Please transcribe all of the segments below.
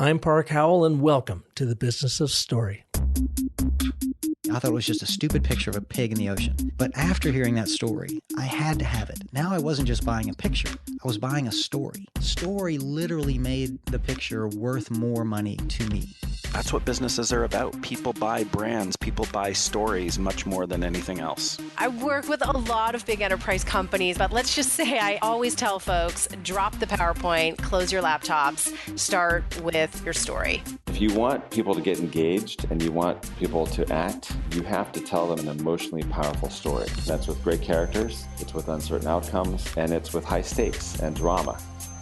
I'm Park Howell, and welcome to the Business of Story. I thought it was just a stupid picture of a pig in the ocean. But after hearing that story, I had to have it. Now I wasn't just buying a picture, I was buying a story. Story literally made the picture worth more money to me. That's what businesses are about. People buy brands, people buy stories much more than anything else. I work with a lot of big enterprise companies, but let's just say I always tell folks, drop the PowerPoint, close your laptops, start with your story. If you want people to get engaged and you want people to act, you have to tell them an emotionally powerful story. That's with great characters, it's with uncertain outcomes, and it's with high stakes and drama.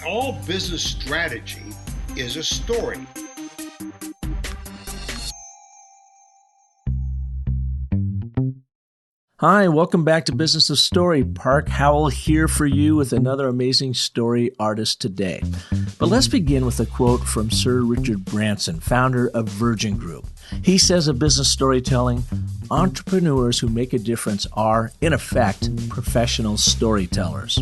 All business strategy is a story. Hi, welcome back to Business of Story. Park Howell here for you with another amazing story artist today. But let's begin with a quote from Sir Richard Branson, founder of Virgin Group. He says of business storytelling, entrepreneurs who make a difference are, in effect, professional storytellers.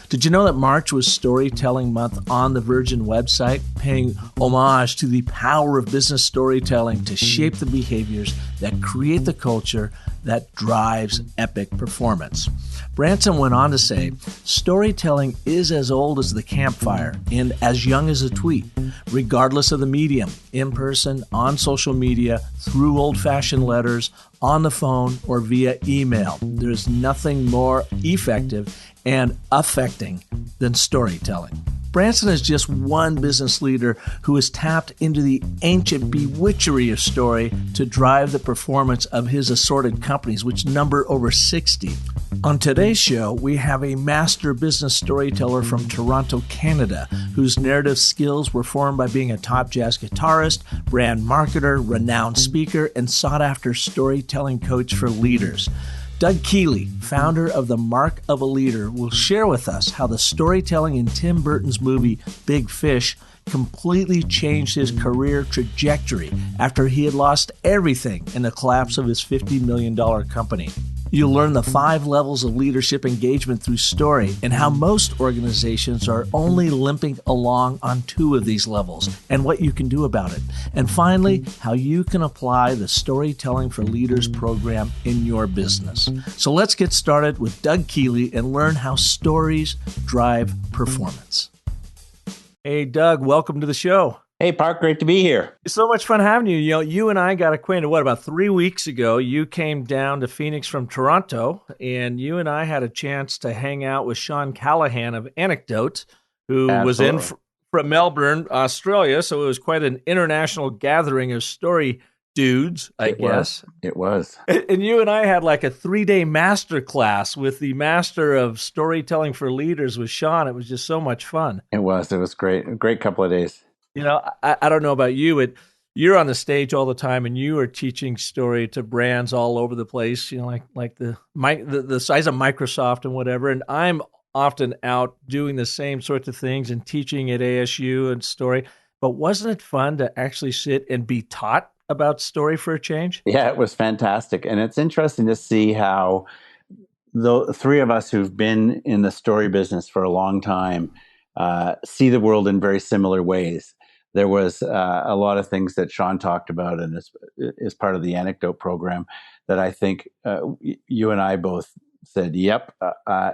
Did you know that March was Storytelling Month on the Virgin website, paying homage to the power of business storytelling to shape the behaviors that create the culture that drives epic performance? Branson went on to say, storytelling is as old as the campfire and as young as a tweet, regardless of the medium, in person, on social media, through old-fashioned letters, on the phone, or via email. There's nothing more effective and affecting than storytelling. Branson is just one business leader who has tapped into the ancient bewitchery of story to drive the performance of his assorted companies, which number over 60. On today's show, we have a master business storyteller from Toronto, Canada, whose narrative skills were formed by being a top jazz guitarist, brand marketer, renowned speaker, and sought-after storytelling coach for leaders. Doug Keeley, founder of the Mark of a Leader, will share with us how the storytelling in Tim Burton's movie Big Fish completely changed his career trajectory after he had lost everything in the collapse of his $50 million company. You'll learn the 5 levels of leadership engagement through story and how most organizations are only limping along on 2 of these levels and what you can do about it. And finally, how you can apply the Storytelling for Leaders program in your business. So let's get started with Doug Keeley and learn how stories drive performance. Hey, Doug, welcome to the show. Hey, Park, great to be here. It's so much fun having you. You know, you and I got acquainted, about 3 weeks ago? You came down to Phoenix from Toronto, and you and I had a chance to hang out with Sean Callahan of Anecdote, who was in from Melbourne, Australia. So it was quite an international gathering of story dudes, I guess. It was. And you and I had like a 3-day master class with the master of storytelling for leaders with Sean. It was just so much fun. It was great. A great couple of days. You know, I don't know about you, but you're on the stage all the time, and you are teaching story to brands all over the place. You know, like the size of Microsoft and whatever. And I'm often out doing the same sorts of things and teaching at ASU and story. But wasn't it fun to actually sit and be taught about story for a change? Yeah, it was fantastic, and it's interesting to see how the 3 of us who've been in the story business for a long time see the world in very similar ways. There was a lot of things that Sean talked about and is part of the Anecdote program that I think you and I both said, yep,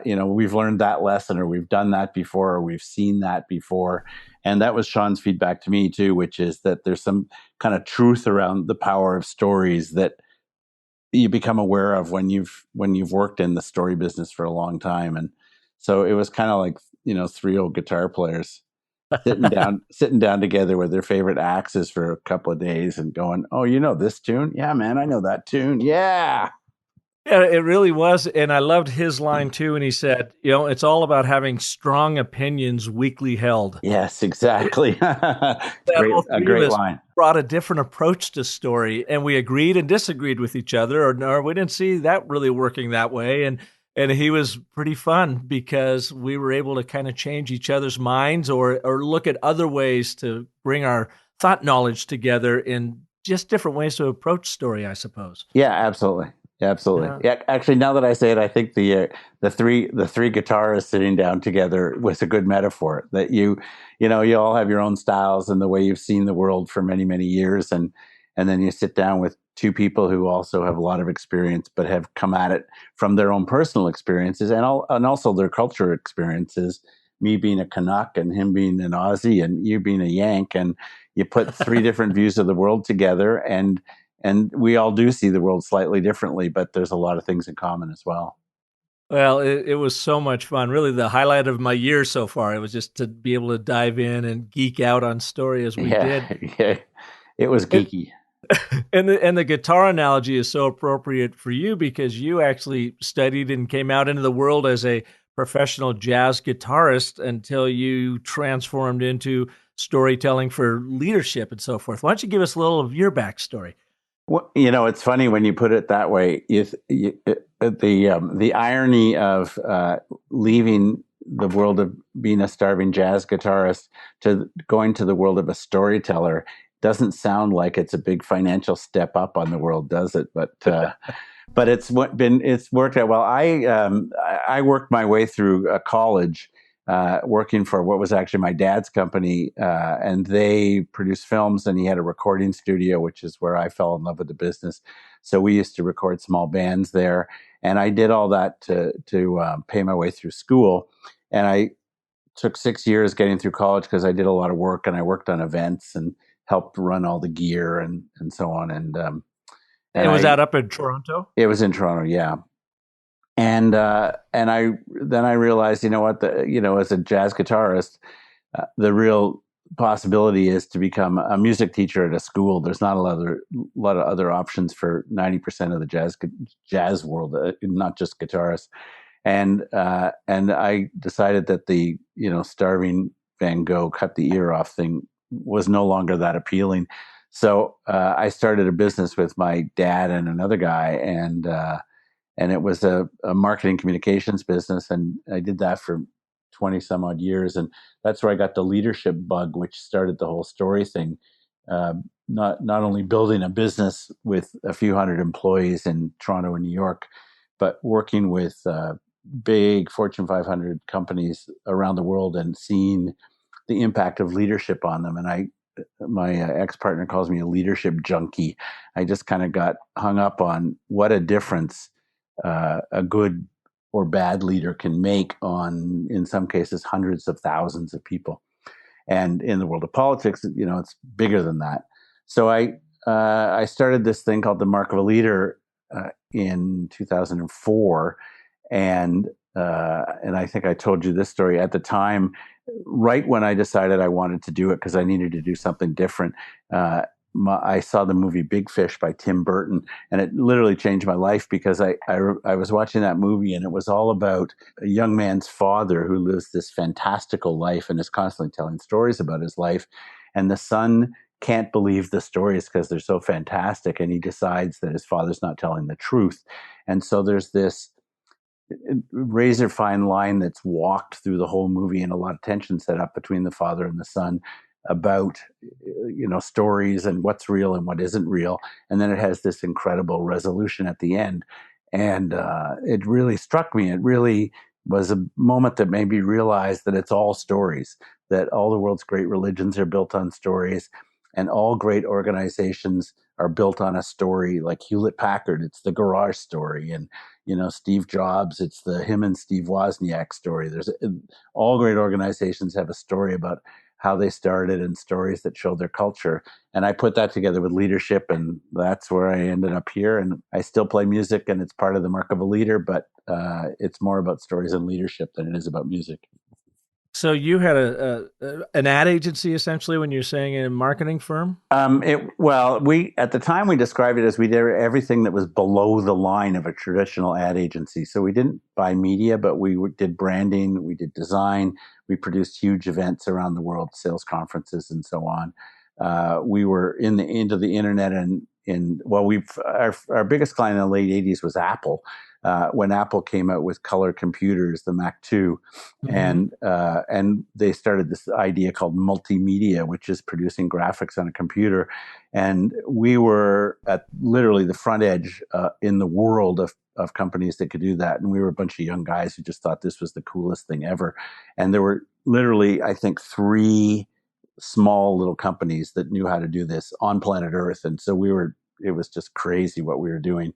we've learned that lesson, or we've done that before, or we've seen that before. And that was Sean's feedback to me too, which is that there's some kind of truth around the power of stories that you become aware of when you've worked in the story business for a long time. And so it was kind of like, 3 old guitar players sitting down together with their favorite axes for a couple of days and going, oh, you know this tune? Yeah, man, I know that tune. Yeah. Yeah, it really was. And I loved his line too. And he said, it's all about having strong opinions weakly held. Yes, exactly. A great line. Brought a different approach to story, and we agreed and disagreed with each other, or we didn't see that really working that way. And he was pretty fun because we were able to kind of change each other's minds or look at other ways to bring our thought knowledge together in just different ways to approach story, I suppose. Yeah, absolutely. Absolutely. Yeah. Actually, now that I say it, I think the three guitarists sitting down together was a good metaphor. That you all have your own styles and the way you've seen the world for many, many years, and then you sit down with two people who also have a lot of experience, but have come at it from their own personal experiences and also their culture experiences. Me being a Canuck and him being an Aussie and you being a Yank, and you put three different views of the world together, and we all do see the world slightly differently, but there's a lot of things in common as well. Well, it was so much fun. Really, the highlight of my year so far. It was just to be able to dive in and geek out on story as we did. Yeah, it was geeky. And the guitar analogy is so appropriate for you because you actually studied and came out into the world as a professional jazz guitarist until you transformed into storytelling for leadership and so forth. Why don't you give us a little of your backstory? Well, it's funny when you put it that way. The irony of leaving the world of being a starving jazz guitarist to going to the world of a storyteller doesn't sound like it's a big financial step up on the world, does it? But it's worked out well. I worked my way through college. Working for what was actually my dad's company, and they produced films, and he had a recording studio, which is where I fell in love with the business. So we used to record small bands there, and I did all that to pay my way through school. And I took 6 years getting through college because I did a lot of work, and I worked on events and helped run all the gear and so on. And was that up in Toronto? It was in Toronto, yeah. And I realized, as a jazz guitarist, the real possibility is to become a music teacher at a school. There's not a lot of other options for 90% of the jazz world, not just guitarists. And I decided that the starving Van Gogh cut the ear off thing was no longer that appealing. So I started a business with my dad and another guy, and it was a marketing communications business. And I did that for 20 some odd years. And that's where I got the leadership bug, which started the whole story thing. Not only building a business with a few hundred employees in Toronto and New York, but working with big Fortune 500 companies around the world and seeing the impact of leadership on them. And my ex-partner calls me a leadership junkie. I just kind of got hung up on what a difference a good or bad leader can make on, in some cases, hundreds of thousands of people. And in the world of politics, it's bigger than that. So I started this thing called the Mark of a Leader in 2004, and I think I told you this story at the time. Right when I decided I wanted to do it because I needed to do something different, I saw the movie Big Fish by Tim Burton, and it literally changed my life because I was watching that movie, and it was all about a young man's father who lives this fantastical life and is constantly telling stories about his life. And the son can't believe the stories because they're so fantastic, and he decides that his father's not telling the truth. And so there's this razor fine line that's walked through the whole movie, and a lot of tension set up between the father and the son about stories and what's real and what isn't real. And then it has this incredible resolution at the end. And it really struck me. It really was a moment that made me realize that it's all stories, that all the world's great religions are built on stories, and all great organizations are built on a story. Like Hewlett Packard, it's the garage story. And Steve Jobs, it's the him and Steve Wozniak story. All great organizations have a story about how they started and stories that show their culture. And I put that together with leadership, and that's where I ended up here. And I still play music, and it's part of the Mark of a Leader, but it's more about stories and leadership than it is about music. So you had an ad agency essentially when you're saying a marketing firm? We at the time we described it as we did everything that was below the line of a traditional ad agency. So we didn't buy media, but we did branding, we did design, we produced huge events around the world, sales conferences, and so on. We were into the internet, and our biggest client in the late 80s was Apple. when Apple came out with color computers, the Mac II, and they started this idea called multimedia, which is producing graphics on a computer. And we were at literally the front edge in the world of companies that could do that. And we were a bunch of young guys who just thought this was the coolest thing ever. And there were literally, I think, 3 small little companies that knew how to do this on planet Earth. And so it was just crazy what we were doing.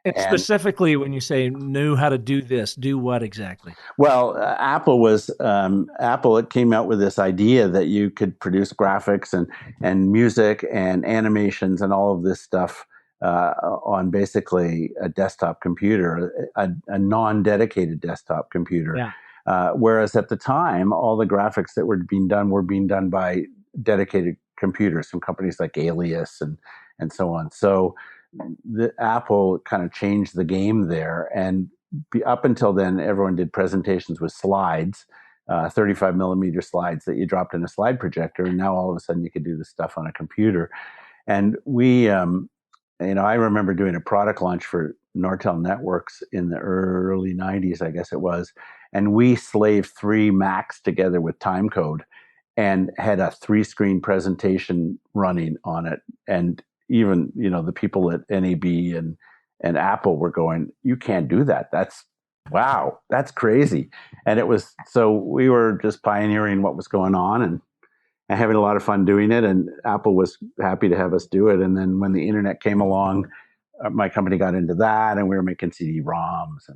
And specifically, when you say knew how to do this, do what exactly? Well, Apple, it came out with this idea that you could produce graphics and music and animations and all of this stuff on basically a desktop computer, a non-dedicated desktop computer. Yeah. Whereas at the time, all the graphics that were being done by dedicated computers from companies like Alias and so on. So the Apple kind of changed the game there. And up until then, everyone did presentations with slides, 35 millimeter slides that you dropped in a slide projector. And now all of a sudden you could do this stuff on a computer. And we, I remember doing a product launch for Nortel Networks in the early 90s, I guess it was. And we slaved 3 Macs together with timecode and had a 3-screen presentation running on it. And even, the people at NAB and Apple were going, you can't do that. Wow, that's crazy. And so we were just pioneering what was going on and having a lot of fun doing it. And Apple was happy to have us do it. And then when the internet came along, my company got into that, and we were making CD-ROMs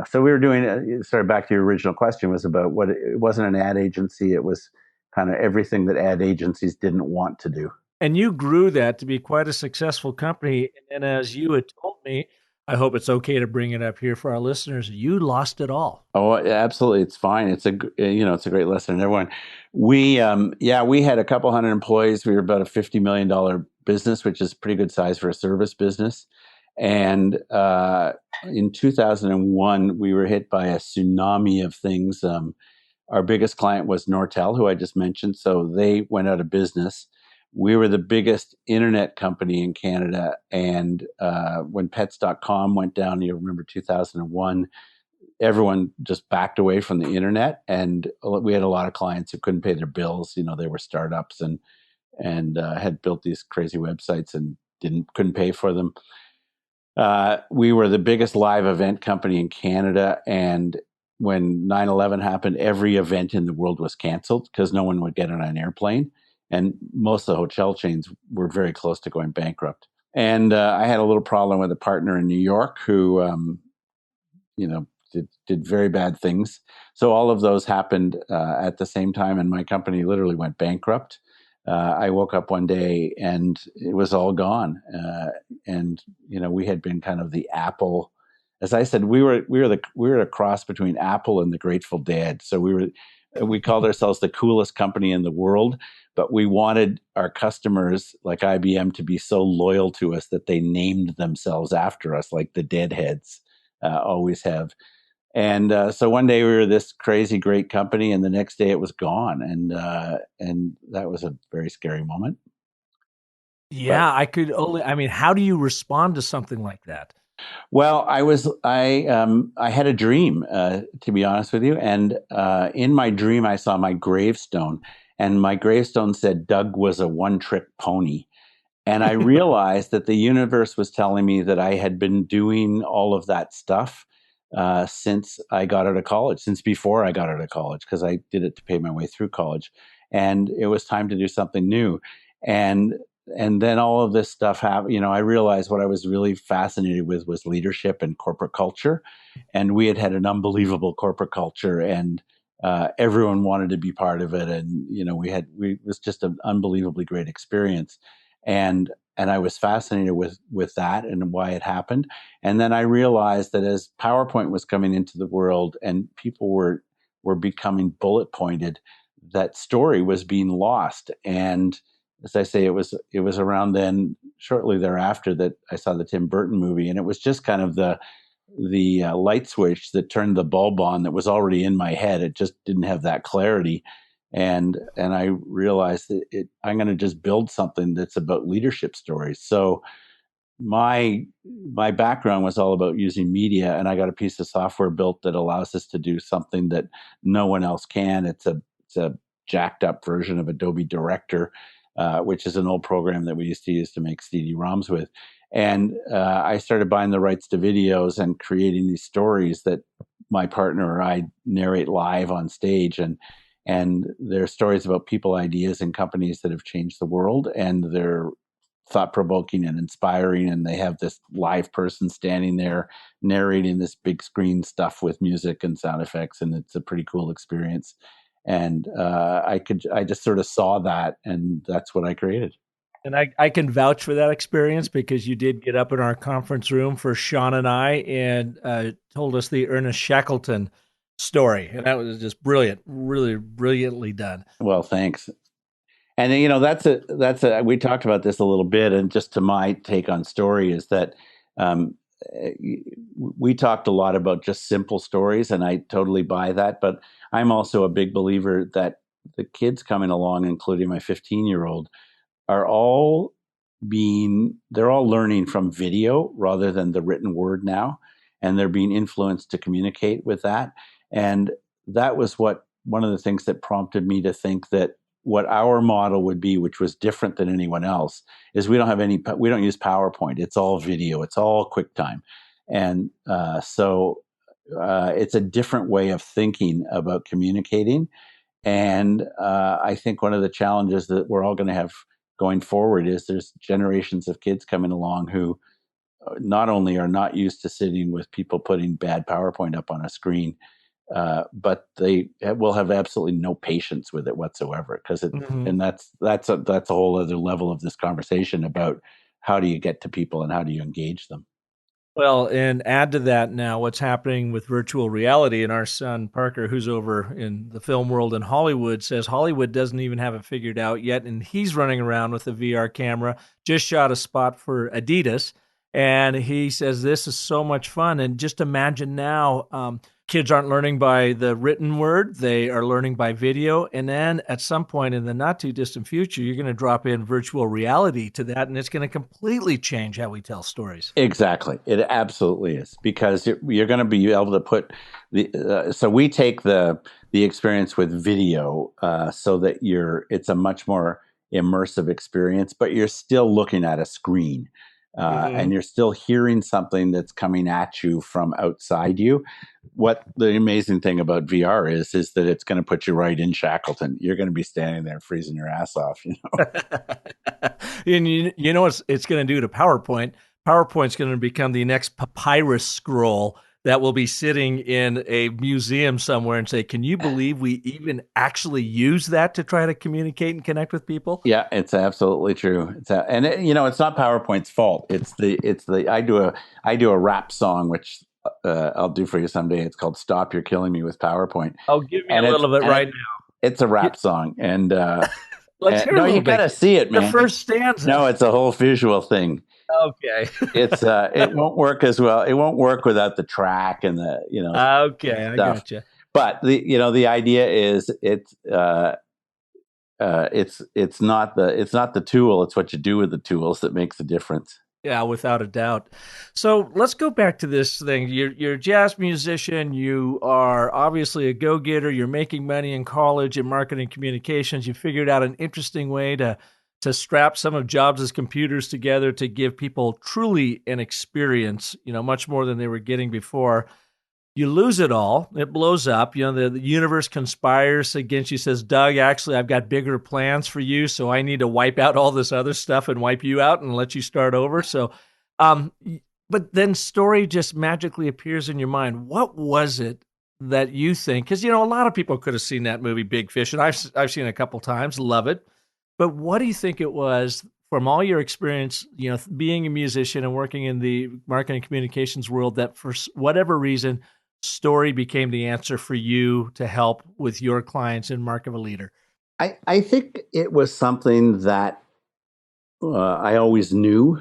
so we were doing. Sorry, back to your original question was about what it wasn't an ad agency. It was kind of everything that ad agencies didn't want to do. And you grew that to be quite a successful company. And as you had told me, I hope it's okay to bring it up here for our listeners, you lost it all. Oh, absolutely. It's fine. It's a great lesson. Everyone, we had a couple hundred employees. We were about a $50 million business, which is pretty good size for a service business. And in 2001, we were hit by a tsunami of things. Our biggest client was Nortel, who I just mentioned. So they went out of business. We were the biggest internet company in Canada. And when pets.com went down, you remember 2001, everyone just backed away from the internet. And we had a lot of clients who couldn't pay their bills. They were startups and had built these crazy websites and couldn't pay for them. We were the biggest live event company in Canada. And when 9/11 happened, every event in the world was canceled because no one would get on an airplane. And most of the hotel chains were very close to going bankrupt. And I had a little problem with a partner in New York who, did very bad things. So all of those happened at the same time, and my company literally went bankrupt. I woke up one day and it was all gone. And we had been kind of the Apple. As I said, we were a cross between Apple and the Grateful Dead. So we called ourselves the coolest company in the world, but we wanted our customers like IBM to be so loyal to us that they named themselves after us, like the Deadheads always have. And so one day we were this crazy great company, and the next day it was gone, and that was a very scary moment. Yeah, how do you respond to something like that? Well, I had a dream, to be honest with you, and in my dream I saw my gravestone, and my gravestone said Doug was a one-trick pony. And I realized that the universe was telling me that I had been doing all of that stuff since I got out of college, since before I got out of college, because I did it to pay my way through college. And it was time to do something new. And then all of this stuff happened. I realized what I was really fascinated with was leadership and corporate culture. And we had an unbelievable corporate culture, and everyone wanted to be part of it. And, it was just an unbelievably great experience. And I was fascinated with that and why it happened. And then I realized that as PowerPoint was coming into the world and people were becoming bullet pointed, that story was being lost. And as I say, it was around then, shortly thereafter, that I saw the Tim Burton movie, and it was just kind of the light switch that turned the bulb on that was already in my head. It just didn't have that clarity. And I realized that I'm going to just build something that's about leadership stories. So my background was all about using media, and I got a piece of software built that allows us to do something that no one else can. It's a jacked up version of Adobe Director, which is an old program that we used to use to make CD-ROMs with. And I started buying the rights to videos and creating these stories that my partner or I narrate live on stage. And they're stories about people, ideas, and companies that have changed the world. And they're thought-provoking and inspiring. And they have this live person standing there narrating this big screen stuff with music and sound effects. And it's a pretty cool experience. And I just sort of saw that, and that's what I created. And I can vouch for that experience because you did get up in our conference room for Sean and I and told us the Ernest Shackleton story. And that was just brilliant, really brilliantly done. Well, thanks. And, you know, we talked about this a little bit. And just to my take on story is that we talked a lot about just simple stories, and I totally buy that. But I'm also a big believer that the kids coming along, including my 15-year-old, they're all learning from video rather than the written word now, and they're being influenced to communicate with that. And that was one of the things that prompted me to think that what our model would be, which was different than anyone else, is we don't use PowerPoint. It's all video. It's all QuickTime. And so it's a different way of thinking about communicating. And I think one of the challenges that we're all going to have going forward is there's generations of kids coming along who not only are not used to sitting with people putting bad PowerPoint up on a screen, but they will have absolutely no patience with it whatsoever. Because and that's a whole other level of this conversation about how do you get to people and how do you engage them. Well, and add to that now what's happening with virtual reality. And our son, Parker, who's over in the film world in Hollywood, says Hollywood doesn't even have it figured out yet. And he's running around with a VR camera, just shot a spot for Adidas. And he says, this is so much fun. And just imagine now, kids aren't learning by the written word. They are learning by video. And then at some point in the not too distant future, you're going to drop in virtual reality to that. And it's going to completely change how we tell stories. Exactly. It absolutely is, because you're going to be able to put so we take the experience with video so that it's a much more immersive experience, but you're still looking at a screen. And you're still hearing something that's coming at you from outside you. What the amazing thing about VR is that it's going to put you right in Shackleton. You're going to be standing there freezing your ass off, you know. And you know what it's going to do to PowerPoint? PowerPoint's going to become the next papyrus scroll that will be sitting in a museum somewhere and say, can you believe we even actually use that to try to communicate and connect with people? Yeah, it's absolutely true. It's not PowerPoint's fault. I do a rap song, which I'll do for you someday. It's called "Stop You're Killing Me" with PowerPoint. Oh, give me a little bit right now. It's a rap song, and let's hear a little you got to see it, man. The first stanza. No, it's a whole visual thing. Okay. It won't work as well. It won't work without the track and the Okay, stuff. I gotcha. But the idea is it's not the tool. It's what you do with the tools that makes the difference. Yeah, without a doubt. So let's go back to this thing. You're a jazz musician. You are obviously a go-getter. You're making money in college in marketing communications. You figured out an interesting way to strap some of Jobs' computers together to give people truly an experience, much more than they were getting before. You lose it all. It blows up. The universe conspires against you, says, Doug, actually, I've got bigger plans for you, so I need to wipe out all this other stuff and wipe you out and let you start over. So, but then story just magically appears in your mind. What was it that you think? Because, a lot of people could have seen that movie, Big Fish, and I've seen it a couple times, love it. But what do you think it was from all your experience, being a musician and working in the marketing communications world, that for whatever reason, story became the answer for you to help with your clients in Mark of a Leader? I think it was something that I always knew.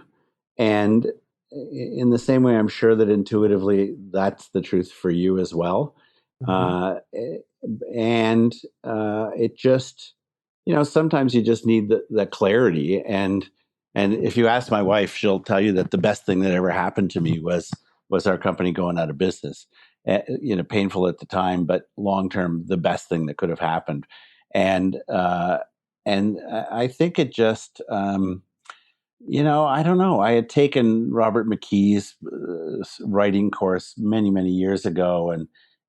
And in the same way, I'm sure that intuitively that's the truth for you as well. And it just, sometimes you just need the clarity. And And if you ask my wife, she'll tell you that the best thing that ever happened to me was our company going out of business. Painful at the time, but long term, the best thing that could have happened. And I think it just, I don't know. I had taken Robert McKee's writing course many, many years ago,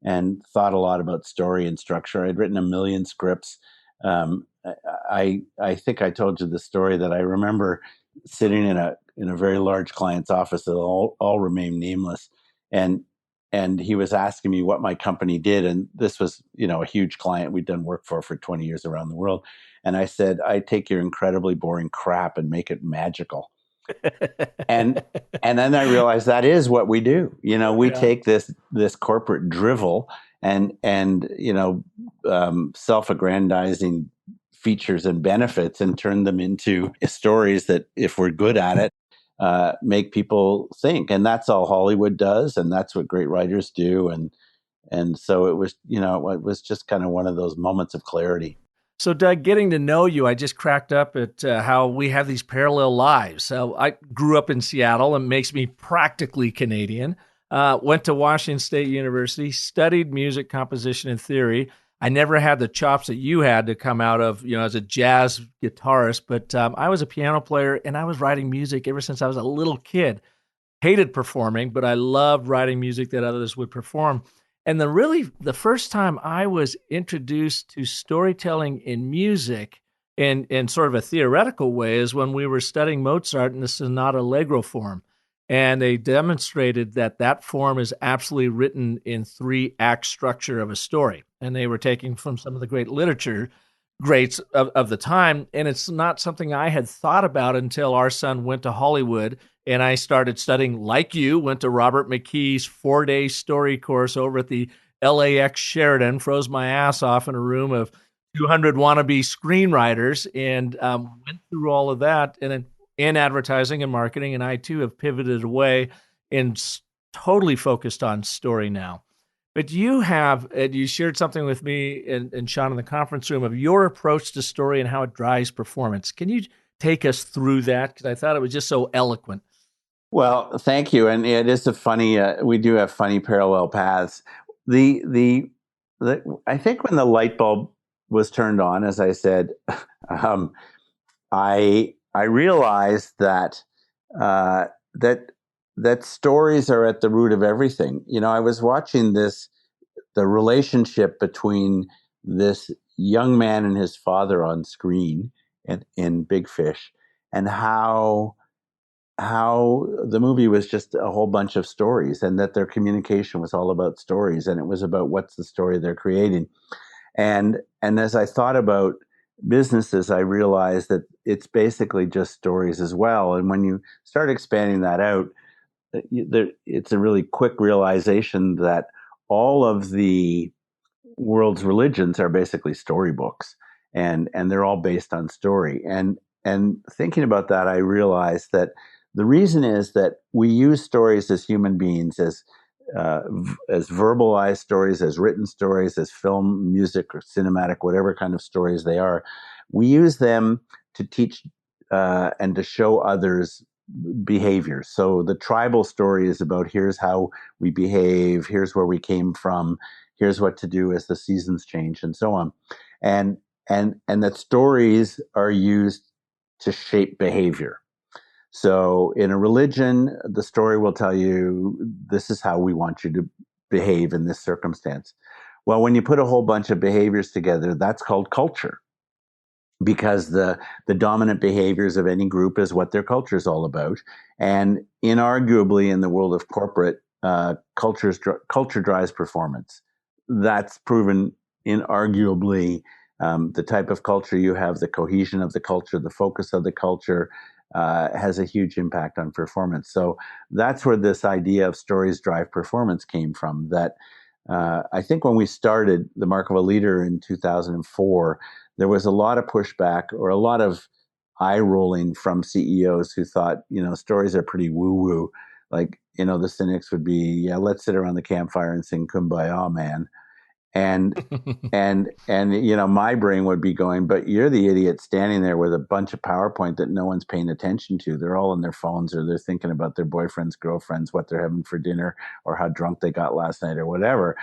and thought a lot about story and structure. I'd written 1 million scripts. I think I told you the story that I remember sitting in a very large client's office that all remain nameless, and he was asking me what my company did, and this was a huge client we'd done work for 20 years around the world, and I said, I take your incredibly boring crap and make it magical. and then I realized that is what we do. We take this corporate drivel and self-aggrandizing features and benefits and turn them into stories that, if we're good at it, make people think. And that's all Hollywood does, and that's what great writers do. And so it was, it was just kind of one of those moments of clarity. So, Doug, getting to know you, I just cracked up at how we have these parallel lives. So I grew up in Seattle, and makes me practically Canadian. Went to Washington State University, studied music composition and theory. I never had the chops that you had to come out of, as a jazz guitarist, but I was a piano player, and I was writing music ever since I was a little kid. Hated performing, but I loved writing music that others would perform. And the first time I was introduced to storytelling in music in sort of a theoretical way is when we were studying Mozart in the sonata allegro form. And they demonstrated that form is absolutely written in 3-act structure of a story. And they were taking from some of the great literature greats of the time. And it's not something I had thought about until our son went to Hollywood, and I started studying, like you, went to Robert McKee's 4-day story course over at the LAX Sheridan, froze my ass off in a room of 200 wannabe screenwriters, and went through all of that. And then in advertising and marketing, and I too have pivoted away and totally focused on story now. But you shared something with me and Sean in the conference room of your approach to story and how it drives performance. Can you take us through that? Because I thought it was just so eloquent. Well, thank you. And it is a funny, we do have funny parallel paths. I think when the light bulb was turned on, as I said, I realized that stories are at the root of everything. I was watching the relationship between this young man and his father on screen in Big Fish, and how the movie was just a whole bunch of stories, and that their communication was all about stories, and it was about what's the story they're creating. And as I thought about businesses, I realized that it's basically just stories as well. And when you start expanding that out, it's a really quick realization that all of the world's religions are basically storybooks, and they're all based on story. And thinking about that, I realized that the reason is that we use stories as human beings, as verbalized stories, as written stories, as film, music, or cinematic, whatever kind of stories they are. We use them to teach and to show others behavior. So the tribal story is about, here's how we behave, here's where we came from, here's what to do as the seasons change, and so on. And that stories are used to shape behavior. So in a religion, the story will tell you, this is how we want you to behave in this circumstance. Well, when you put a whole bunch of behaviors together, that's called culture, because the dominant behaviors of any group is what their culture is all about. And inarguably, in the world of corporate, culture drives performance. That's proven inarguably. The type of culture you have, the cohesion of the culture, the focus of the culture, has a huge impact on performance. So that's where this idea of stories drive performance came from. That I think when we started The Mark of a Leader in 2004, there was a lot of pushback, or a lot of eye rolling from CEOs who thought, stories are pretty woo-woo. Like, the cynics would be, yeah, let's sit around the campfire and sing Kumbaya, man. And my brain would be going, but you're the idiot standing there with a bunch of PowerPoint that no one's paying attention to. They're all on their phones, or they're thinking about their boyfriends, girlfriends, what they're having for dinner, or how drunk they got last night, or whatever.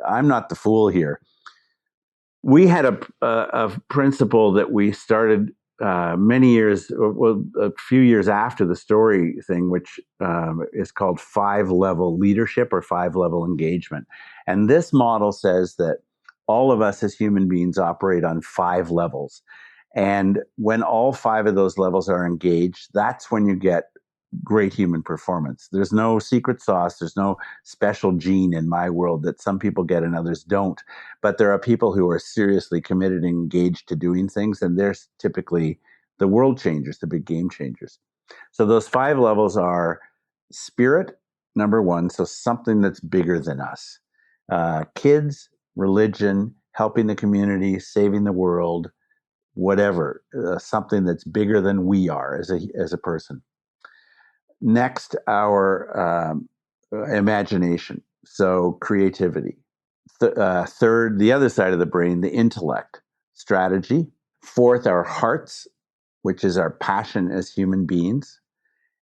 I'm not the fool here. We had a principle that we started many years, well, a few years after the story thing, which is called 5-level leadership or 5-level engagement. And this model says that all of us as human beings operate on 5 levels. And when all 5 of those levels are engaged, that's when you get great human performance. There's no secret sauce. There's no special gene in my world that some people get and others don't. But there are people who are seriously committed and engaged to doing things, and they're typically the world changers, the big game changers. So those 5 levels are spirit, number 1, so something that's bigger than us. Kids, religion, helping the community, saving the world, whatever, something that's bigger than we are as a person. Next, our imagination, so creativity. Third, the other side of the brain, the intellect, strategy. Fourth, our hearts, which is our passion as human beings,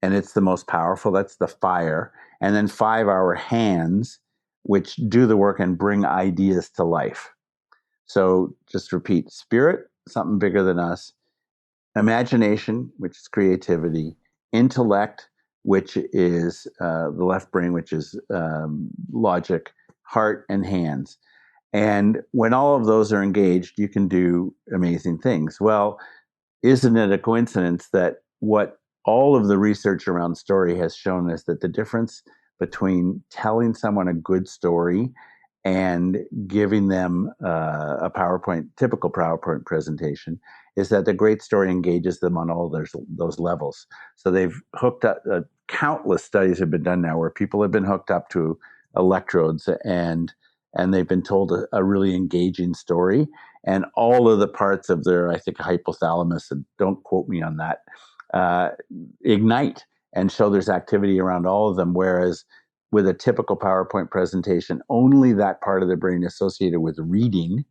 and it's the most powerful. That's the fire. And then 5, our hands, which do the work and bring ideas to life. So just repeat: spirit, something bigger than us; imagination, which is creativity; intellect, which is the left brain, which is logic; heart, and hands. And when all of those are engaged, you can do amazing things. Well, isn't it a coincidence that what all of the research around story has shown us that the difference between telling someone a good story and giving them a typical PowerPoint presentation, is that the great story engages them on all those levels. So they've hooked up, countless studies have been done now where people have been hooked up to electrodes and they've been told a really engaging story, and all of the parts of their, I think, hypothalamus, and don't quote me on that, ignite and show there's activity around all of them. Whereas with a typical PowerPoint presentation, only that part of the brain associated with reading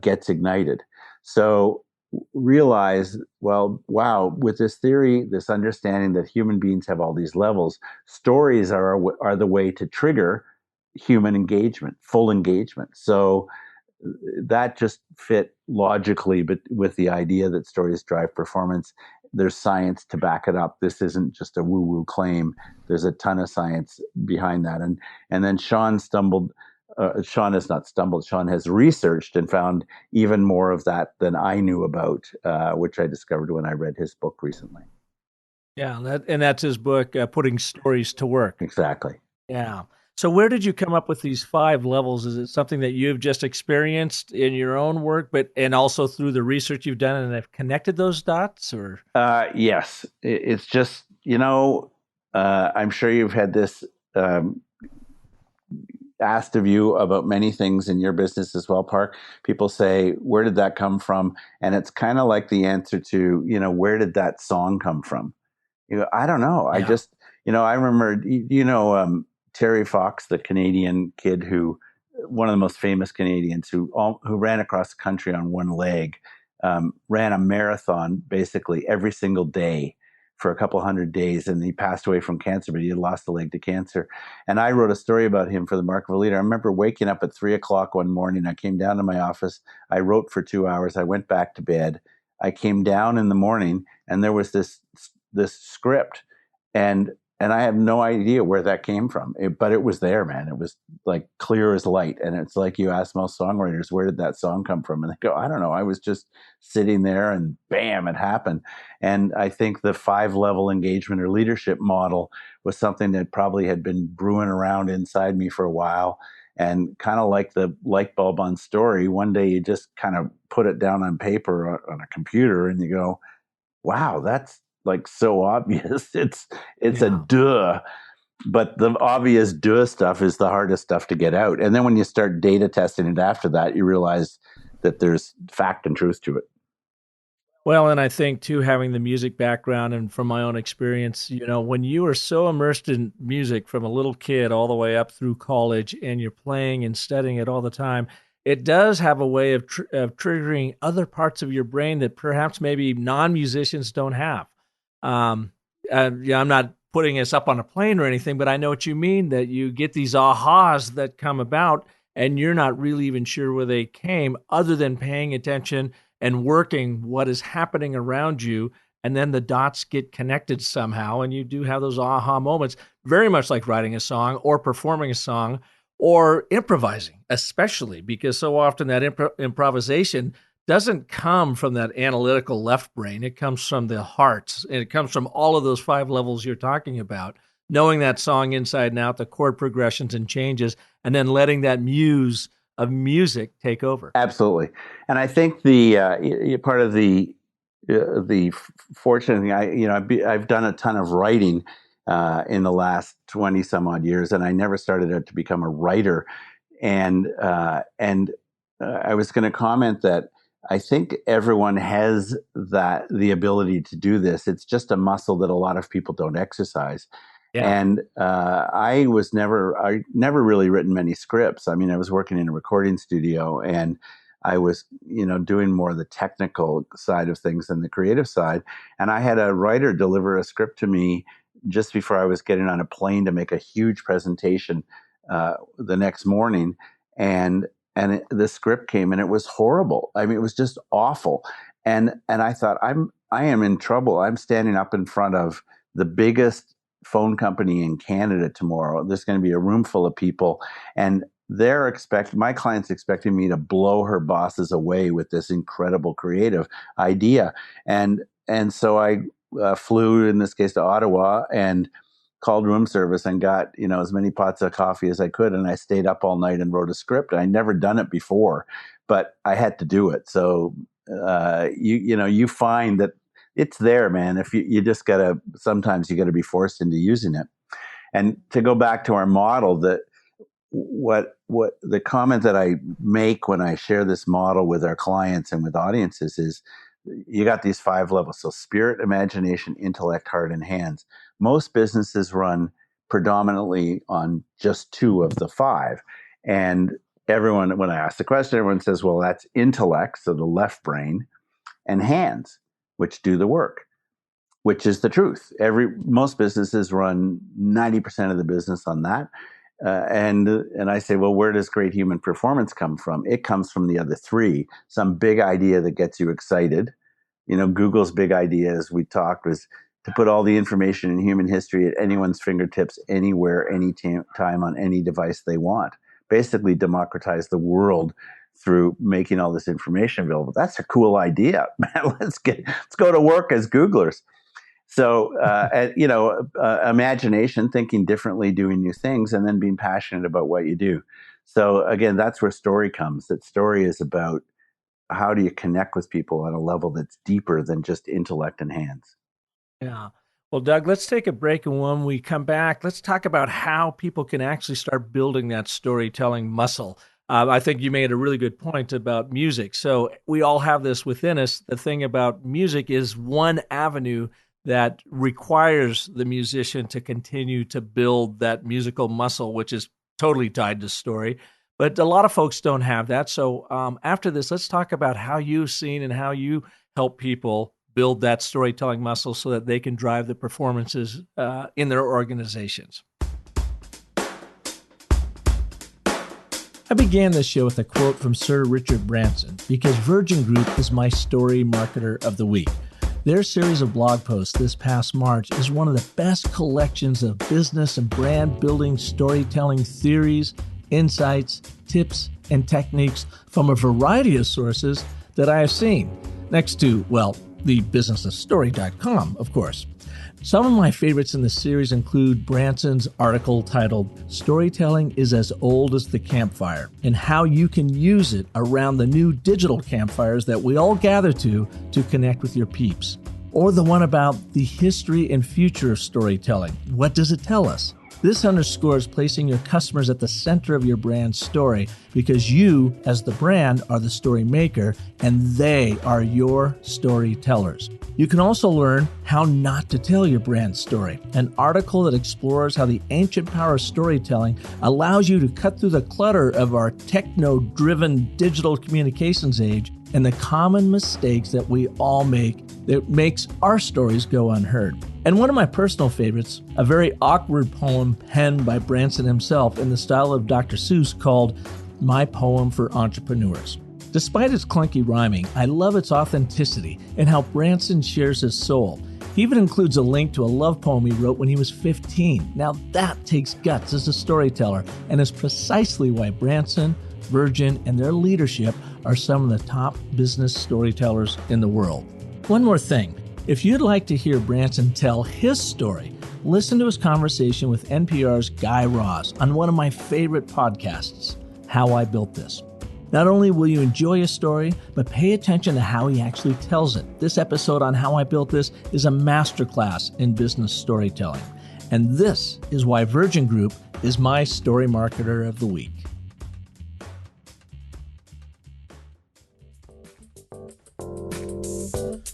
gets ignited. So realize, well, wow, with this theory, this understanding that human beings have all these levels, stories are the way to trigger human engagement, full engagement. So that just fit logically, but with the idea that stories drive performance. There's science to back it up. This isn't just a woo-woo claim. There's a ton of science behind that. And then Sean has not stumbled. Sean has researched and found even more of that than I knew about, which I discovered when I read his book recently. Yeah, that's his book, Putting Stories to Work. Exactly. Yeah. So where did you come up with these 5 levels? Is it something that you've just experienced in your own work, and also through the research you've done and have connected those dots? Or yes, it's just, I'm sure you've had this asked of you about many things in your business as well, Park. People say, where did that come from? And it's kind of like the answer to, where did that song come from? I don't know. Yeah. I just, I remember, Terry Fox, the Canadian kid one of the most famous Canadians who ran across the country on one leg, ran a marathon basically every single day for a couple 100 days, and he passed away from cancer, but he had lost the leg to cancer. And I wrote a story about him for the Mark of a Leader. I remember waking up at 3:00 one morning. I came down to my office. I wrote for 2 hours. I went back to bed. I came down in the morning, and there was this script, and I have no idea where that came from, but it was there, man. It was like clear as light. And it's like you ask most songwriters, where did that song come from? And they go, I don't know. I was just sitting there and bam, it happened. And I think the 5-level engagement or leadership model was something that probably had been brewing around inside me for a while. And kind of like the light bulb on story, one day you just kind of put it down on paper on a computer and you go, wow, that's like so obvious. It's a duh. But the obvious duh stuff is the hardest stuff to get out. And then when you start data testing it after that, you realize that there's fact and truth to it. Well, and I think too, having the music background and from my own experience, when you are so immersed in music from a little kid all the way up through college and you're playing and studying it all the time, it does have a way of triggering other parts of your brain that perhaps maybe non-musicians don't have. I'm not putting us up on a plane or anything, but I know what you mean, that you get these ahas that come about and you're not really even sure where they came other than paying attention and working what is happening around you, and then the dots get connected somehow, and you do have those aha moments, very much like writing a song or performing a song or improvising, especially because so often that improvisation doesn't come from that analytical left brain. It comes from the heart, and it comes from all of those 5 levels you're talking about, knowing that song inside and out, the chord progressions and changes, and then letting that muse of music take over. Absolutely. And I think the part of the fortunate thing, I've done a ton of writing in the last 20 some odd years, and I never started out to become a writer. And I was going to comment that I think everyone has the ability to do this. It's just a muscle that a lot of people don't exercise. Yeah. And I never really written many scripts. I mean, I was working in a recording studio, and I was, doing more of the technical side of things than the creative side. And I had a writer deliver a script to me just before I was getting on a plane to make a huge presentation the next morning. And the script came, and it was horrible. I mean, it was just awful. And I thought, I am in trouble. I'm standing up in front of the biggest phone company in Canada tomorrow. There's going to be a room full of people, and my client's expecting me to blow her bosses away with this incredible creative idea. And so I flew, in this case, to Ottawa and called room service and got, as many pots of coffee as I could. And I stayed up all night and wrote a script. I'd never done it before, but I had to do it. So, you find that it's there, man. If sometimes you gotta be forced into using it. And to go back to our model, that what the comment that I make when I share this model with our clients and with audiences is, you got these 5 levels. So spirit, imagination, intellect, heart, and hands. Most businesses run predominantly on just 2 of the 5. And everyone, when I ask the question, everyone says, well, that's intellect, so the left brain, and hands, which do the work, which is the truth. Most businesses run 90% of the business on that. And I say, well, where does great human performance come from? It comes from the other 3. Some big idea that gets you excited. Google's big idea, as we talked, was to put all the information in human history at anyone's fingertips, anywhere, anytime, on any device they want. Basically democratize the world through making all this information available. That's a cool idea, man. Let's go to work as Googlers. So, imagination, thinking differently, doing new things, and then being passionate about what you do. So again, that's where story comes. That story is about how do you connect with people on a level that's deeper than just intellect and hands. Yeah. Well, Doug, let's take a break, and when we come back, let's talk about how people can actually start building that storytelling muscle. I think you made a really good point about music. So we all have this within us. The thing about music is one avenue that requires the musician to continue to build that musical muscle, which is totally tied to story. But a lot of folks don't have that. So after this, let's talk about how you've seen and how you help people build that storytelling muscle so that they can drive the performances in their organizations. I began this show with a quote from Sir Richard Branson, because Virgin Group is my story marketer of the week. Their series of blog posts this past March is one of the best collections of business and brand building storytelling theories, insights, tips, and techniques from a variety of sources that I have seen. Next to, the businessofstory.com, of course. Some of my favorites in the series include Branson's article titled "Storytelling is as Old as the Campfire," and how you can use it around the new digital campfires that we all gather to connect with your peeps. Or the one about the history and future of storytelling. What does it tell us? This underscores placing your customers at the center of your brand story because you, as the brand, are the story maker and they are your storytellers. You can also learn how not to tell your brand story, an article that explores how the ancient power of storytelling allows you to cut through the clutter of our techno-driven digital communications age and the common mistakes that we all make that makes our stories go unheard. And one of my personal favorites, a very awkward poem penned by Branson himself in the style of Dr. Seuss called My Poem for Entrepreneurs. Despite its clunky rhyming, I love its authenticity and how Branson shares his soul. He even includes a link to a love poem he wrote when he was 15. Now that takes guts as a storyteller and is precisely why Branson, Virgin, and their leadership are some of the top business storytellers in the world. One more thing. If you'd like to hear Branson tell his story, listen to his conversation with NPR's Guy Raz on one of my favorite podcasts, How I Built This. Not only will you enjoy his story, but pay attention to how he actually tells it. This episode on How I Built This is a masterclass in business storytelling. And this is why Virgin Group is my Story Marketer of the Week.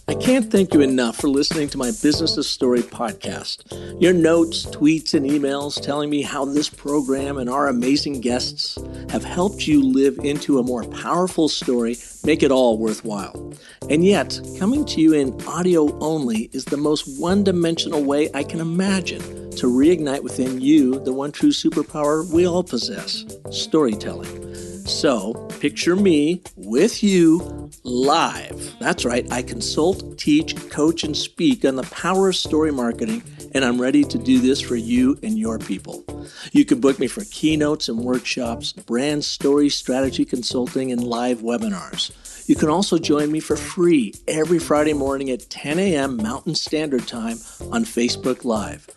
I can't thank you enough for listening to my Business of Story podcast. Your notes, tweets, and emails telling me how this program and our amazing guests have helped you live into a more powerful story make it all worthwhile. And yet, coming to you in audio only is the most one-dimensional way I can imagine to reignite within you the one true superpower we all possess, storytelling. So, picture me with you live. That's right, I consult, teach, coach, and speak on the power of story marketing, and I'm ready to do this for you and your people. You can book me for keynotes and workshops, brand story strategy consulting, and live webinars. You can also join me for free every Friday morning at 10 a.m. Mountain Standard Time on Facebook Live.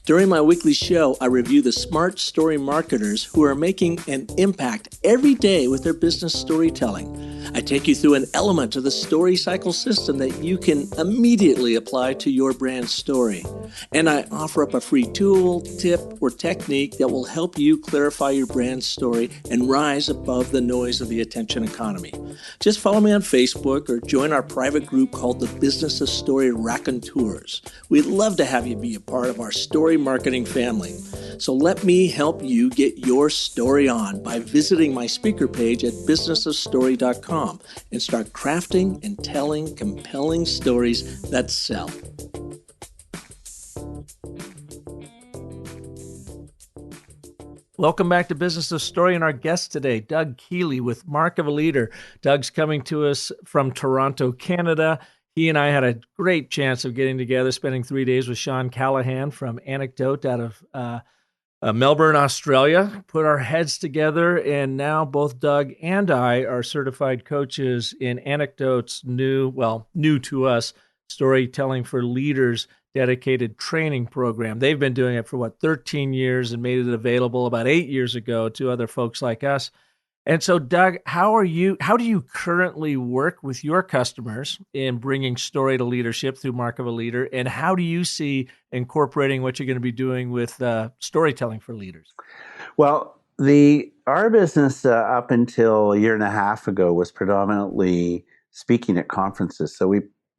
During my weekly show, I review the smart story marketers who are making an impact every day with their business storytelling. I take you through an element of the story cycle system that you can immediately apply to your brand story. And I offer up a free tool, tip, or technique that will help you clarify your brand story and rise above the noise of the attention economy. Just follow me on Facebook or join our private group called the Business of Story Raconteurs. We'd love to have you be a part of our story marketing family. So let me help you get your story on by visiting my speaker page at businessofstory.com and start crafting and telling compelling stories that sell. Welcome back to Business of Story and our guest today, Doug Keeley with Mark of a Leader. Doug's coming to us from Toronto, Canada. He and I had a great chance of getting together, spending 3 days with Sean Callahan from Anecdote out of Melbourne, Australia. Put our heads together, and now both Doug and I are certified coaches in Anecdote's new to us, Storytelling for Leaders dedicated training program. They've been doing it for 13 years and made it available about 8 years ago to other folks like us. And so, Doug, how do you currently work with your customers in bringing story to leadership through Mark of a Leader? And how do you see incorporating what you're going to be doing with storytelling for leaders? Well, our business up until a year and a half ago was predominantly speaking at conferences. So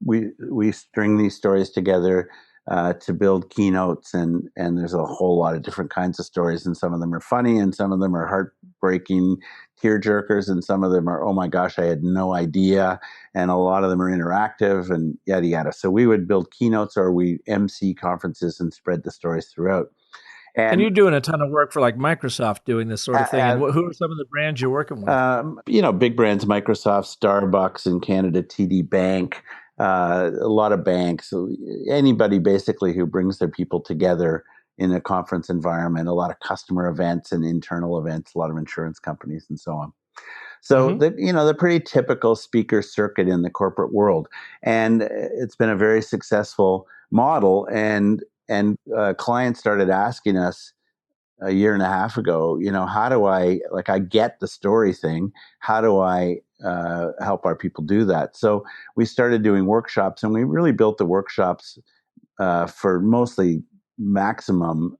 we string these stories together to build keynotes, and there's a whole lot of different kinds of stories, and some of them are funny, and some of them are heartbreaking tear jerkers, and some of them are, oh my gosh, I had no idea, and a lot of them are interactive, and yada yada. So we would build keynotes, or we MC conferences and spread the stories throughout. And you're doing a ton of work for like Microsoft doing this sort of thing. And who are some of the brands you're working with? Big brands, Microsoft, Starbucks in Canada, TD Bank, a lot of banks, anybody basically who brings their people together in a conference environment, a lot of customer events and internal events, a lot of insurance companies and so on. So the pretty typical speaker circuit in the corporate world. And it's been a very successful model. And clients started asking us a year and a half ago, how do I get the story thing? How do I help our people do that? So we started doing workshops, and we really built the workshops for mostly maximum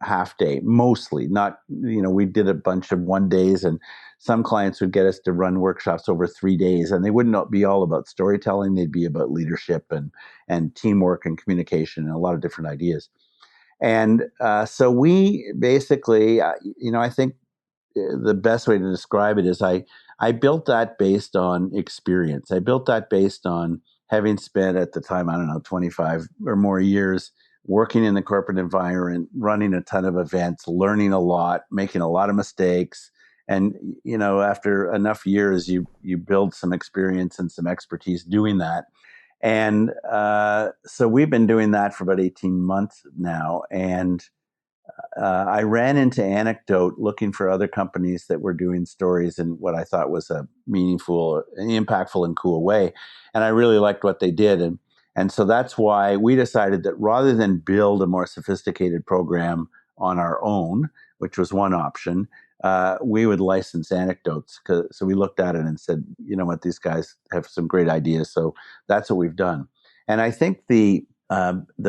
half day, mostly. Not, we did a bunch of 1 days, and some clients would get us to run workshops over 3 days, and they wouldn't be all about storytelling. They'd be about leadership and teamwork and communication and a lot of different ideas. And so we basically, I think the best way to describe it is I built that based on experience. I built that based on having spent at the time, 25 or more years working in the corporate environment, running a ton of events, learning a lot, making a lot of mistakes. And, after enough years, you build some experience and some expertise doing that. And so we've been doing that for about 18 months now. And I ran into Anecdote looking for other companies that were doing stories in what I thought was a meaningful, impactful, and cool way. And I really liked what they did. And so that's why we decided that rather than build a more sophisticated program on our own, which was one option, we would license Anecdotes. So we looked at it and said, you know what, these guys have some great ideas. So that's what we've done. And I think the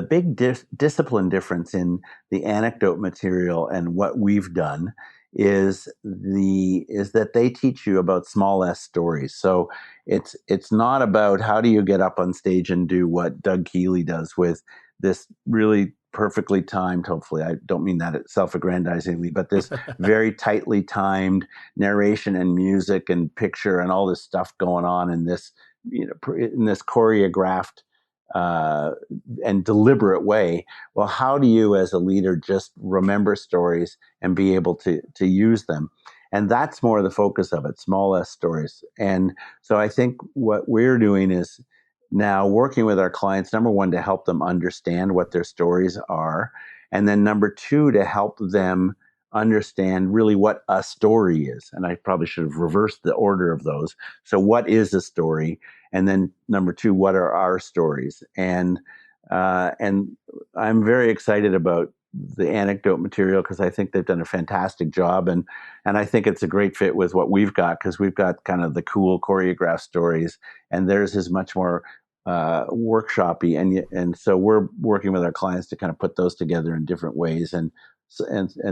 big discipline difference in the Anecdote material and what we've done is that they teach you about small S stories. So it's not about how do you get up on stage and do what Doug Keeley does with this really perfectly timed, hopefully, I don't mean that self-aggrandizingly, but this very tightly timed narration and music and picture and all this stuff going on in this, in this choreographed and deliberate way. Well, how do you as a leader just remember stories and be able to use them? And that's more the focus of it, small S stories. And so I think what we're doing is now working with our clients, number one, to help them understand what their stories are. And then number two, to help them understand really what a story is. And I probably should have reversed the order of those. So what is a story? And then number two, what are our stories? And I'm very excited about the Anecdote material because I think they've done a fantastic job. And I think it's a great fit with what we've got because we've got kind of the cool choreographed stories and theirs is much more workshop-y. And so we're working with our clients to kind of put those together in different ways. And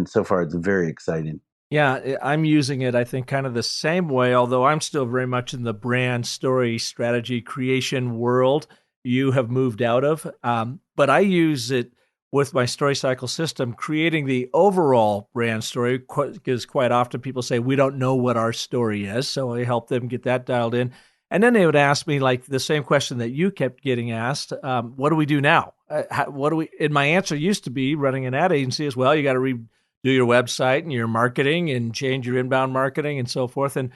so far it's very exciting. Yeah, I'm using it, I think, kind of the same way, although I'm still very much in the brand story strategy creation world you have moved out of. But I use it with my story cycle system, creating the overall brand story, because quite often people say, we don't know what our story is. So I help them get that dialed in. And then they would ask me like the same question that you kept getting asked, what do we do now? And my answer used to be running an ad agency as well. You got to redo your website and your marketing and change your inbound marketing and so forth. And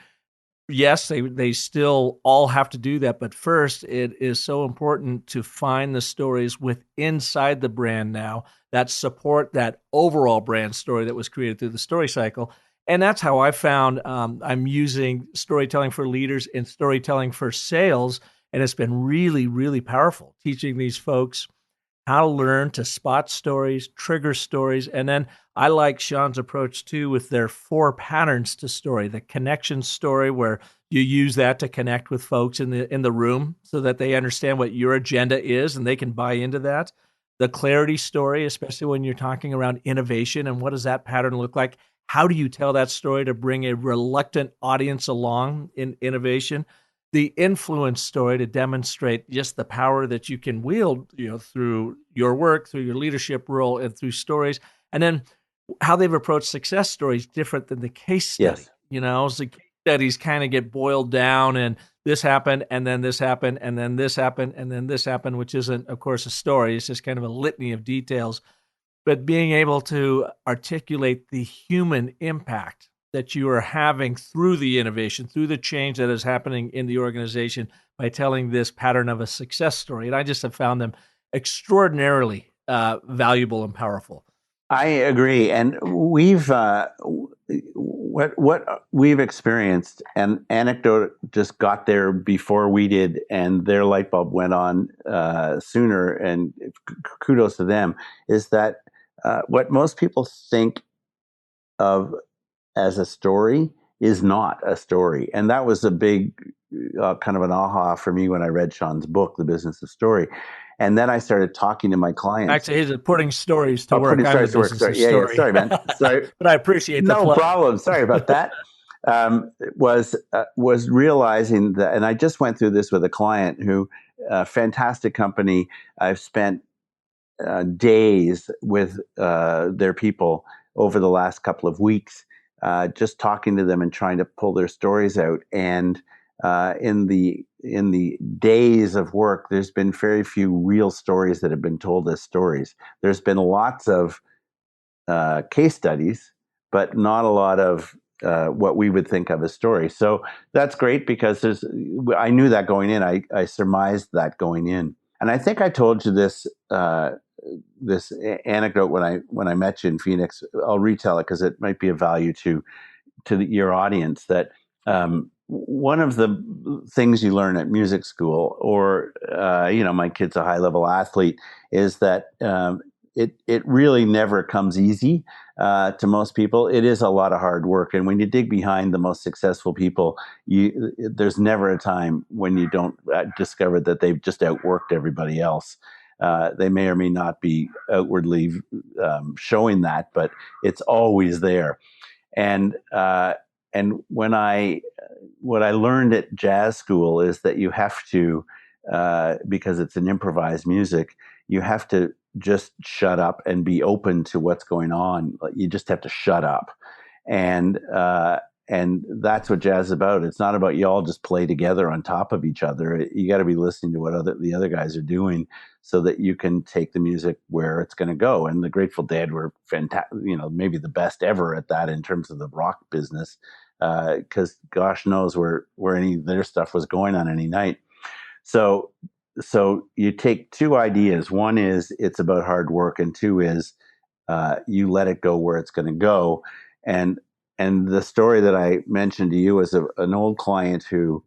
yes, they still all have to do that. But first, it is so important to find the stories inside the brand now that support that overall brand story that was created through the story cycle. And that's how I found I'm using storytelling for leaders and storytelling for sales. And it's been really, really powerful teaching these folks how to learn to spot stories, trigger stories. And then I like Sean's approach too with their 4 patterns to story, the connection story, where you use that to connect with folks in the room so that they understand what your agenda is and they can buy into that. The clarity story, especially when you're talking around innovation and what does that pattern look like? How do you tell that story to bring a reluctant audience along in innovation? The influence story to demonstrate just the power that you can wield, through your work, through your leadership role, and through stories. And then how they've approached success stories different than the case study. Yes. So the case studies kind of get boiled down and this happened, and then this happened, and then this happened, and then this happened, which isn't, of course, a story. It's just kind of a litany of details. But being able to articulate the human impact that you are having through the innovation, through the change that is happening in the organization by telling this pattern of a success story. And I just have found them extraordinarily valuable and powerful. I agree. And we've what we've experienced, and Anecdote just got there before we did, and their light bulb went on sooner, and kudos to them, is that what most people think of as a story is not a story. And that was a big kind of an aha for me when I read Sean's book, The Business of Story. And then I started talking to my clients. Actually, he's putting stories to work. Putting I'm stories the to work. business Sorry. of Yeah, story. sorry, man. Sorry. But I appreciate the No plug. problem. Sorry about that. Was realizing that, and I just went through this with a client who, fantastic company. I've spent days with their people over the last couple of weeks, just talking to them and trying to pull their stories out. And in the days of work, there's been very few real stories that have been told as stories. There's been lots of case studies, but not a lot of what we would think of as stories. So that's great because I knew that going in. I surmised that going in, and I think I told you this this anecdote when I met you in Phoenix. I'll retell it because it might be of value to your audience. That one of the things you learn at music school, or my kid's a high level athlete, is that it really never comes easy to most people. It is a lot of hard work, and when you dig behind the most successful people, there's never a time when you don't discover that they've just outworked everybody else. They may or may not be outwardly showing that, but it's always there. And what I learned at jazz school is that you have to, because it's an improvised music, you have to just shut up and be open to what's going on. You just have to shut up, and that's what jazz is about. It's not about you all just play together on top of each other. You got to be listening to what the other guys are doing, so that you can take the music where it's going to go. And the Grateful Dead were fantastic, maybe the best ever at that in terms of the rock business, because gosh knows where any of their stuff was going on any night. So you take two ideas. One is it's about hard work, and two is you let it go where it's going to go. And the story that I mentioned to you was an old client who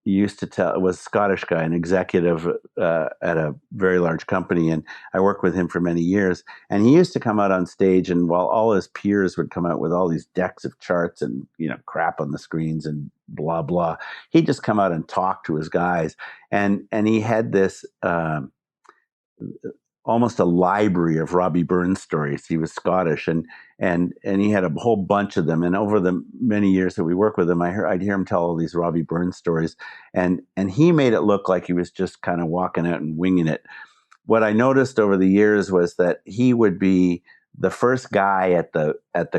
used to tell, was a Scottish guy, an executive at a very large company, and I worked with him for many years. And he used to come out on stage, and while all his peers would come out with all these decks of charts and crap on the screens and blah blah, he'd just come out and talk to his guys. And he had this almost a library of Robbie Burns stories. He was Scottish, and he had a whole bunch of them. And over the many years that we worked with him, I'd hear him tell all these Robbie Burns stories, and he made it look like he was just kind of walking out and winging it. What I noticed over the years was that he would be the first guy at the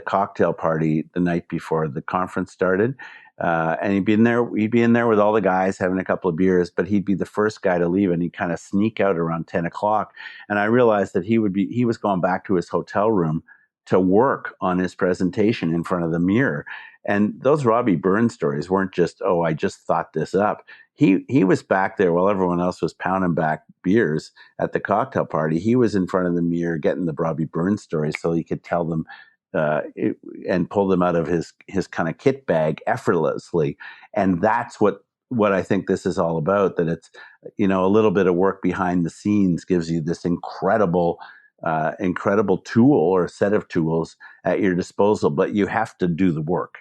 cocktail party the night before the conference started. And he'd be in there with all the guys having a couple of beers, but he'd be the first guy to leave, and he'd kind of sneak out around 10 o'clock. And I realized that he was going back to his hotel room to work on his presentation in front of the mirror. And those Robbie Burns stories weren't just, oh, I just thought this up. He was back there while everyone else was pounding back beers at the cocktail party. He was in front of the mirror getting the Robbie Burns stories so he could tell them and pull them out of his kind of kit bag effortlessly. And that's what I think this is all about, that it's, a little bit of work behind the scenes gives you this incredible tool or set of tools at your disposal, but you have to do the work.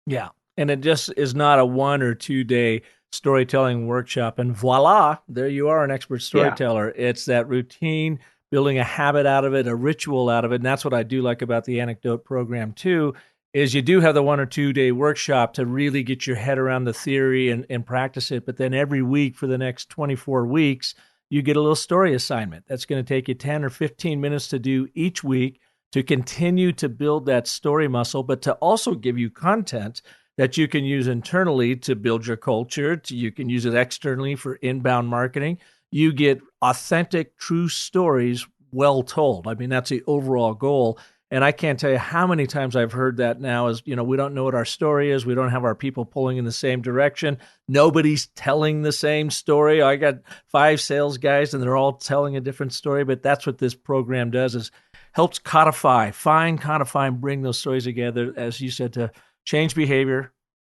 Yeah. And it just is not a 1 or 2 day storytelling workshop. And voila, there you are, an expert storyteller. Yeah. It's that routine, building a habit out of it, a ritual out of it. And that's what I do like about the Anecdote program too, is you do have the 1 or 2 day workshop to really get your head around the theory and practice it. But then every week for the next 24 weeks, you get a little story assignment. That's going to take you 10 or 15 minutes to do each week to continue to build that story muscle, but to also give you content that you can use internally to build your culture. You can use it externally for inbound marketing. You get authentic, true stories well told. I mean, that's the overall goal. And I can't tell you how many times I've heard that now is, we don't know what our story is. We don't have our people pulling in the same direction. Nobody's telling the same story. I got 5 sales guys and they're all telling a different story. But that's what this program does, is helps codify and bring those stories together, as you said, to change behavior,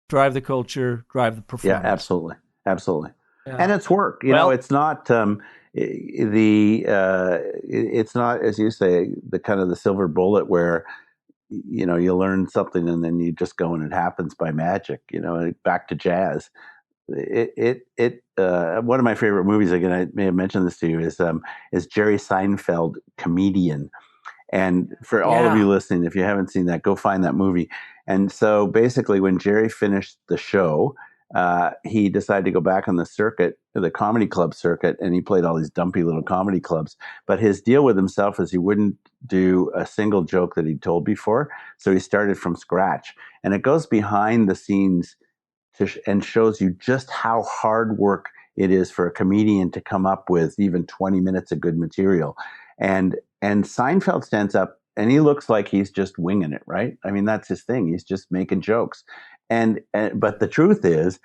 drive the culture, drive the performance. Yeah, absolutely. Yeah. And it's work. It's not it's not, as you say, the kind of the silver bullet where you learn something and then you just go and it happens by magic. Back to jazz. one of my favorite movies, again, I may have mentioned this to you, is Jerry Seinfeld, Comedian. And for all of you listening, if you haven't seen that, go find that movie. And so basically, when Jerry finished the show, he decided to go back on the circuit, the comedy club circuit, and he played all these dumpy little comedy clubs. But his deal with himself is he wouldn't do a single joke that he'd told before. So he started from scratch. And it goes behind the scenes and shows you just how hard work it is for a comedian to come up with even 20 minutes of good material. And Seinfeld stands up and he looks like he's just winging it, right? I mean, that's his thing. He's just making jokes. But the truth is,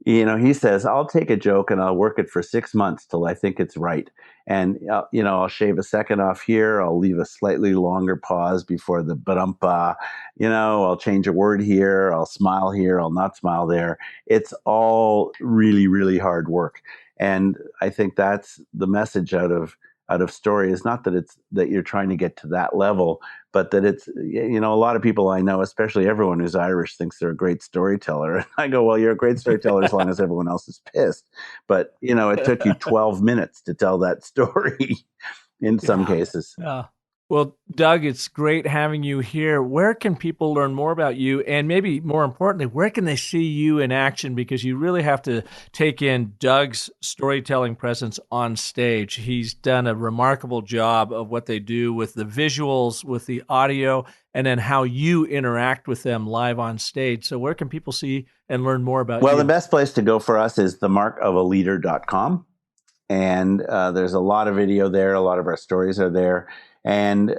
he says, I'll take a joke and I'll work it for 6 months till I think it's right. And, I'll shave a second off here. I'll leave a slightly longer pause before the ba-dum-ba. I'll change a word here. I'll smile here. I'll not smile there. It's all really, really hard work. And I think that's the message out of story, is not that you're trying to get to that level, but that it's, a lot of people I know, especially everyone who's Irish, thinks they're a great storyteller. And I go, well, you're a great storyteller as long as everyone else is pissed. But, it took you 12 minutes to tell that story in some cases. Yeah. Well, Doug, it's great having you here. Where can people learn more about you? And maybe more importantly, where can they see you in action? Because you really have to take in Doug's storytelling presence on stage. He's done a remarkable job of what they do with the visuals, with the audio, and then how you interact with them live on stage. So where can people see and learn more about you? Well, the best place to go for us is themarkofaleader.com. And there's a lot of video there. A lot of our stories are there. And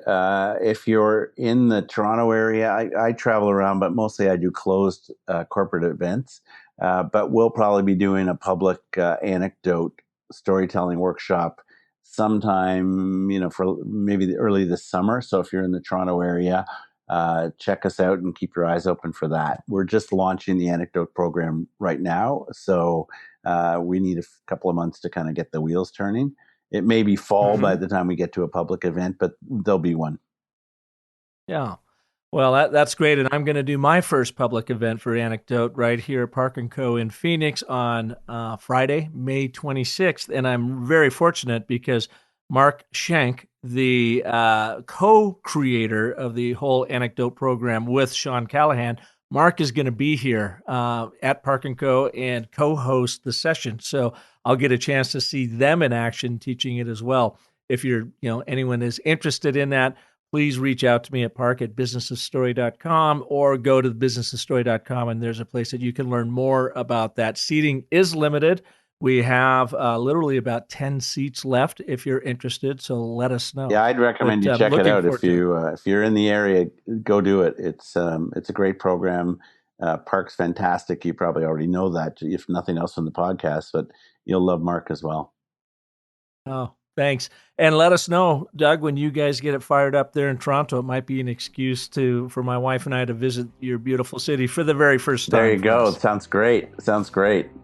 if you're in the Toronto area, I travel around, but mostly I do closed corporate events. But we'll probably be doing a public anecdote storytelling workshop sometime, for maybe early this summer. So if you're in the Toronto area, check us out and keep your eyes open for that. We're just launching the anecdote program right now. So we need a couple of months to kind of get the wheels turning. It may be fall by the time we get to a public event, but there'll be one. Yeah. Well, that's great. And I'm going to do my first public event for Anecdote right here at Park & Co. in Phoenix on Friday, May 26th. And I'm very fortunate because Mark Schenk, the co-creator of the whole Anecdote program with Sean Callahan, Mark is going to be here at Park & Co. and co-host the session. So I'll get a chance to see them in action teaching it as well. If anyone is interested in that, please reach out to me at park@businessofstory.com or go to businessofstory.com, and there's a place that you can learn more about that. Seating is limited. We have literally about 10 seats left if you're interested, so let us know. Yeah, I'd recommend you check it out. If you're in the area, go do it. It's a great program. Park's fantastic. You probably already know that, if nothing else from the podcast, but you'll love Mark as well. Oh, thanks. And let us know, Doug, when you guys get it fired up there in Toronto. It might be an excuse for my wife and I to visit your beautiful city for the very first time. There you go. Sounds great.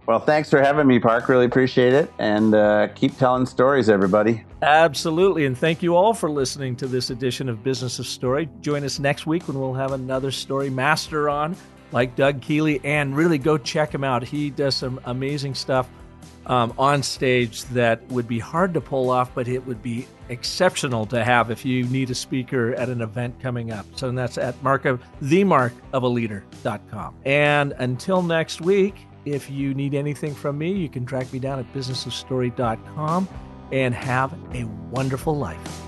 Well, thanks for having me, Park. Really appreciate it. And keep telling stories, everybody. Absolutely. And thank you all for listening to this edition of Business of Story. Join us next week when we'll have another story master on, like Doug Keeley, and really go check him out. He does some amazing stuff on stage that would be hard to pull off, but it would be exceptional to have if you need a speaker at an event coming up. So that's at themarkofaleader.com. And until next week, if you need anything from me, you can track me down at businessofstory.com, and have a wonderful life.